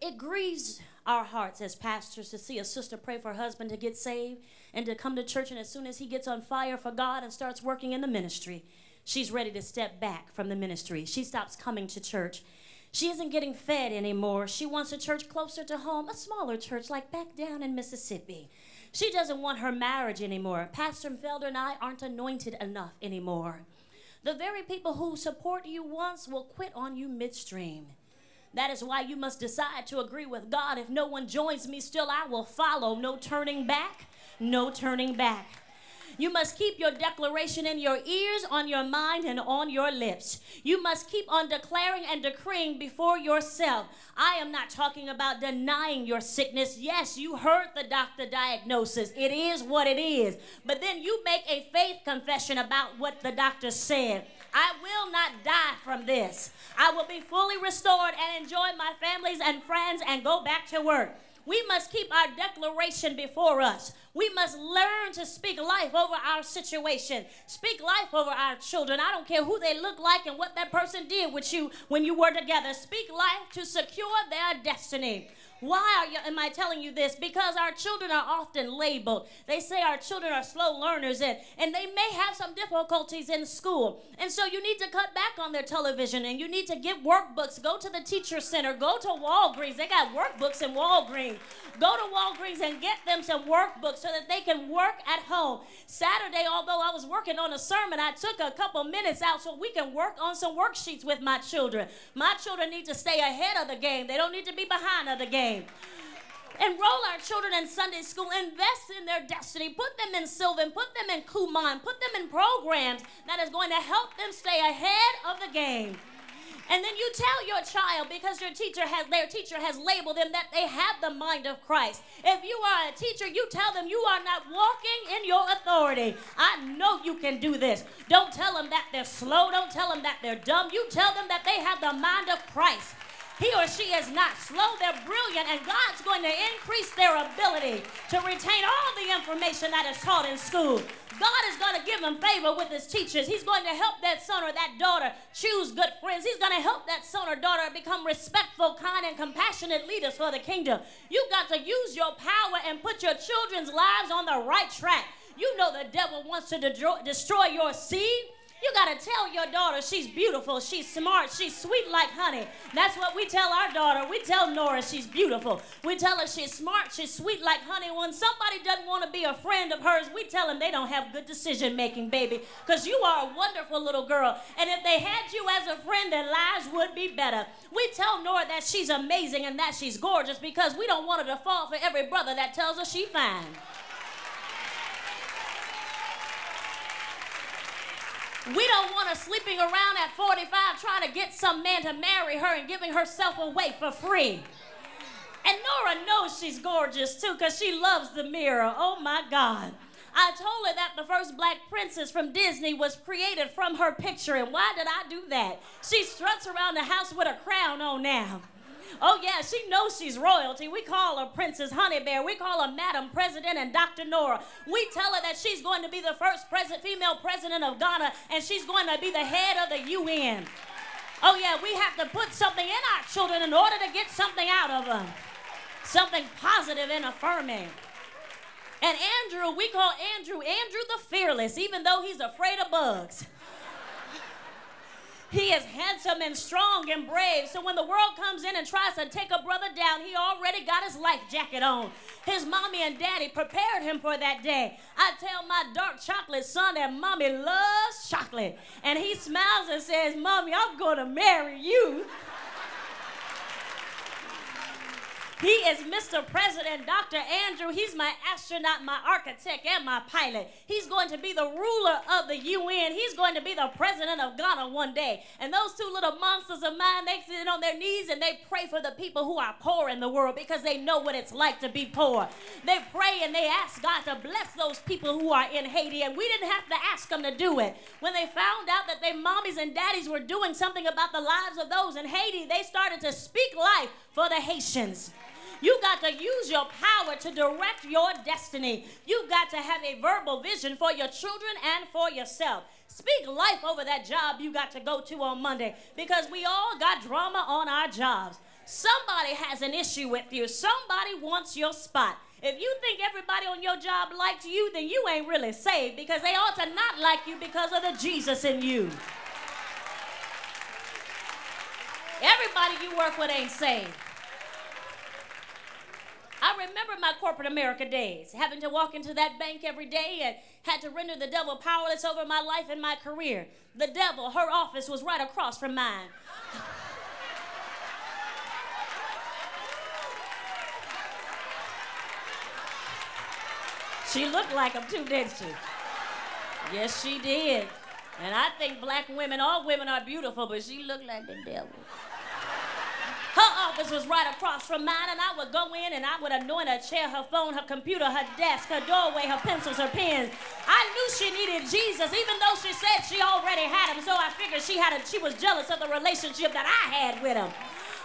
It grieves our hearts as pastors to see a sister pray for her husband to get saved and to come to church, and as soon as he gets on fire for God and starts working in the ministry, she's ready to step back from the ministry. She stops coming to church. She isn't getting fed anymore. She wants a church closer to home, a smaller church like back down in Mississippi. She doesn't want her marriage anymore. Pastor Felder and I aren't anointed enough anymore. The very people who support you once will quit on you midstream. That is why you must decide to agree with God. If no one joins me, still I will follow. No turning back, no turning back. You must keep your declaration in your ears, on your mind, and on your lips. You must keep on declaring and decreeing before yourself. I am not talking about denying your sickness. Yes, you heard the doctor diagnosis. It is what it is. But then you make a faith confession about what the doctor said. I will not die from this. I will be fully restored and enjoy my families and friends and go back to work. We must keep our declaration before us. We must learn to speak life over our situation. Speak life over our children. I don't care who they look like and what that person did with you when you were together. Speak life to secure their destiny. Why am I telling you this? Because our children are often labeled. They say our children are slow learners and they may have some difficulties in school. And so you need to cut back on their television and you need to get workbooks. Go to the teacher center. Go to Walgreens. They got workbooks in Walgreens. Go to Walgreens and get them some workbooks so that they can work at home. Saturday, although I was working on a sermon, I took a couple minutes out so we can work on some worksheets with my children. My children need to stay ahead of the game. They don't need to be behind of the game. Enroll our children in Sunday school. Invest in their destiny. Put them in Sylvan. Put them in Kumon. Put them in programs that is going to help them stay ahead of the game. And then you tell your child, because their teacher has labeled them, that they have the mind of Christ. If you are a teacher, you tell them you are not walking in your authority. I know you can do this. Don't tell them that they're slow. Don't tell them that they're dumb. You tell them that they have the mind of Christ. He or she is not slow, they're brilliant, and God's going to increase their ability to retain all the information that is taught in school. God is going to give them favor with his teachers. He's going to help that son or that daughter choose good friends. He's going to help that son or daughter become respectful, kind, and compassionate leaders for the kingdom. You've got to use your power and put your children's lives on the right track. You know the devil wants to destroy your seed. You got to tell your daughter she's beautiful, she's smart, she's sweet like honey. That's what we tell our daughter. We tell Nora she's beautiful. We tell her she's smart, she's sweet like honey. When somebody doesn't want to be a friend of hers, we tell them they don't have good decision making, baby, because you are a wonderful little girl. And if they had you as a friend, their lives would be better. We tell Nora that she's amazing and that she's gorgeous because we don't want her to fall for every brother that tells her she's fine. We don't want her sleeping around at 45 trying to get some man to marry her and giving herself away for free. And Nora knows she's gorgeous too because she loves the mirror. Oh my God. I told her that the first black princess from Disney was created from her picture. And why did I do that? She struts around the house with a crown on now. Oh, yeah, she knows she's royalty. We call her Princess Honey Bear. We call her Madam President and Dr. Nora. We tell her that she's going to be the first female president of Ghana, and she's going to be the head of the UN. Oh, yeah, we have to put something in our children in order to get something out of them. Something positive and affirming. And Andrew, we call Andrew the Fearless, even though he's afraid of bugs. He is handsome and strong and brave. So when the world comes in and tries to take a brother down, he already got his life jacket on. His mommy and daddy prepared him for that day. I tell my dark chocolate son that mommy loves chocolate. And he smiles and says, Mommy, I'm going to marry you. He is Mr. President, Dr. Andrew. He's my astronaut, my architect, and my pilot. He's going to be the ruler of the UN. He's going to be the president of Ghana one day. And those two little monsters of mine, they sit on their knees and they pray for the people who are poor in the world because they know what it's like to be poor. They pray and they ask God to bless those people who are in Haiti. And we didn't have to ask them to do it. When they found out that their mommies and daddies were doing something about the lives of those in Haiti, they started to speak life for the Haitians. You got to use your power to direct your destiny. You've got to have a verbal vision for your children and for yourself. Speak life over that job you got to go to on Monday because we all got drama on our jobs. Somebody has an issue with you. Somebody wants your spot. If you think everybody on your job likes you, then you ain't really saved, because they ought to not like you because of the Jesus in you. Everybody you work with ain't saved. I remember my corporate America days, having to walk into that bank every day and had to render the devil powerless over my life and my career. The devil, her office was right across from mine. She looked like him too, didn't she? Yes, she did. And I think black women, all women are beautiful, but she looked like the devil. Her office was right across from mine, and I would go in and I would anoint her chair, her phone, her computer, her desk, her doorway, her pencils, her pens. I knew she needed Jesus, even though she said she already had him, so I figured she was jealous of the relationship that I had with him.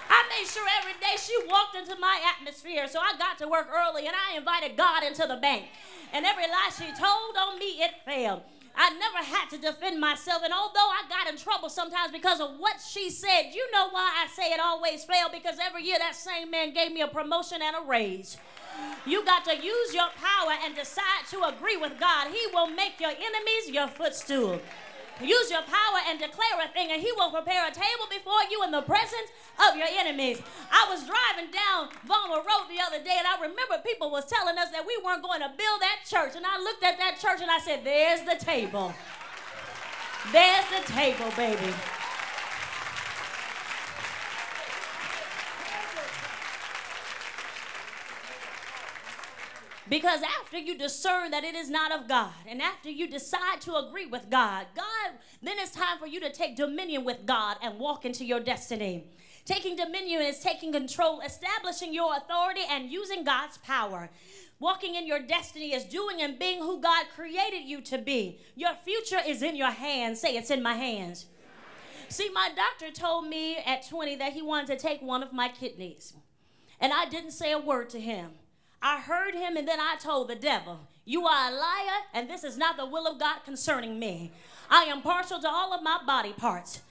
I made sure every day she walked into my atmosphere, so I got to work early, and I invited God into the bank. And every lie she told on me, it failed. I never had to defend myself, and although I got in trouble sometimes because of what she said, you know why I say it always failed? Because every year that same man gave me a promotion and a raise. You got to use your power and decide to agree with God. He will make your enemies your footstool. Use your power and declare a thing, and he will prepare a table before you in the presence of your enemies. I was driving down Vollmer Road the other day, and I remember people was telling us that we weren't going to build that church. And I looked at that church and I said, there's the table. There's the table, baby. Because after you discern that it is not of God, and after you decide to agree with God, then it's time for you to take dominion with God and walk into your destiny. Taking dominion is taking control, establishing your authority, and using God's power. Walking in your destiny is doing and being who God created you to be. Your future is in your hands. Say, it's in my hands. See, my doctor told me at 20 that he wanted to take one of my kidneys. And I didn't say a word to him. I heard him, and then I told the devil, you are a liar, and this is not the will of God concerning me. I am partial to all of my body parts.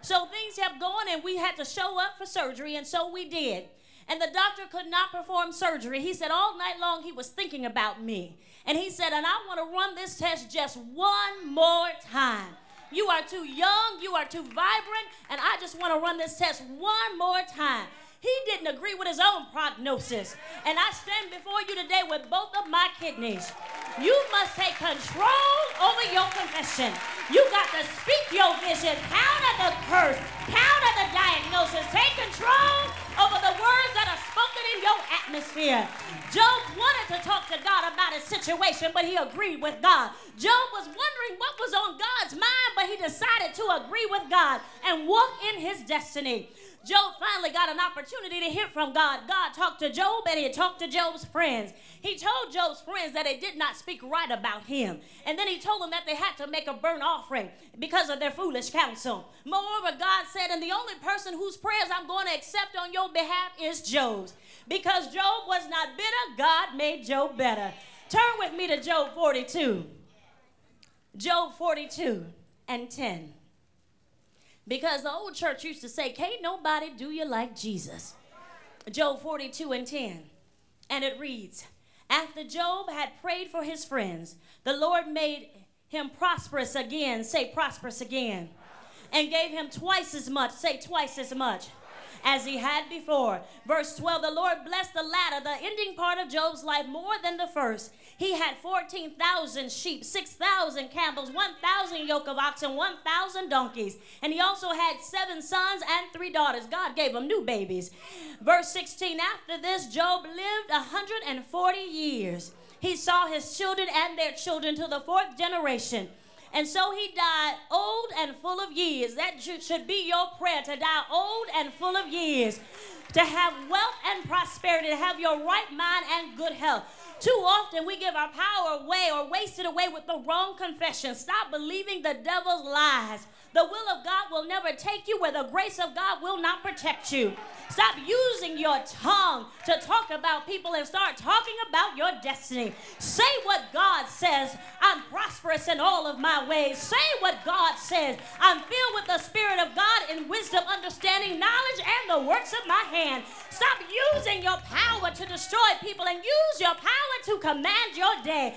So things kept going, and we had to show up for surgery, and so we did. And the doctor could not perform surgery. He said all night long he was thinking about me. And he said, and I want to run this test just one more time. You are too young, you are too vibrant, and I just want to run this test one more time. He didn't agree with his own prognosis. And I stand before you today with both of my kidneys. You must take control over your confession. You got to speak your vision, counter the curse, counter the diagnosis. Take control over the words that are spoken in your atmosphere. Job wanted to talk to God about his situation, but he agreed with God. Job was wondering what was on God's mind, but he decided to agree with God and walk in his destiny. Job finally got an opportunity to hear from God. God talked to Job, and he talked to Job's friends. He told Job's friends that they did not speak right about him. And then he told them that they had to make a burnt offering because of their foolish counsel. Moreover, God said, and the only person whose prayers I'm going to accept on your behalf is Job's. Because Job was not bitter, God made Job better. Turn with me to Job 42. Job 42 and 10. Because the old church used to say, can't nobody do you like Jesus. Job 42 and 10. And it reads, after Job had prayed for his friends, the Lord made him prosperous again. Say prosperous again. And gave him twice as much. Say twice as much as he had before. Verse 12, the Lord blessed the latter, the ending part of Job's life, more than the first. He had 14,000 sheep, 6,000 camels, 1,000 yoke of oxen, 1,000 donkeys. And he also had 7 sons and 3 daughters. God gave him new babies. Verse 16, after this, Job lived 140 years. He saw his children and their children to the 4th generation. And so he died old and full of years. That should be your prayer, to die old and full of years. To have wealth and prosperity, to have your right mind and good health. Too often we give our power away or waste it away with the wrong confession. Stop believing the devil's lies. The will of God will never take you where the grace of God will not protect you. Stop using your tongue to talk about people and start talking about your destiny. Say what God says. I'm prosperous in all of my ways. Say what God says. I'm filled with the Spirit of God in wisdom, understanding, knowledge, and the works of my hand. Stop using your power to destroy people and use your power to command your day.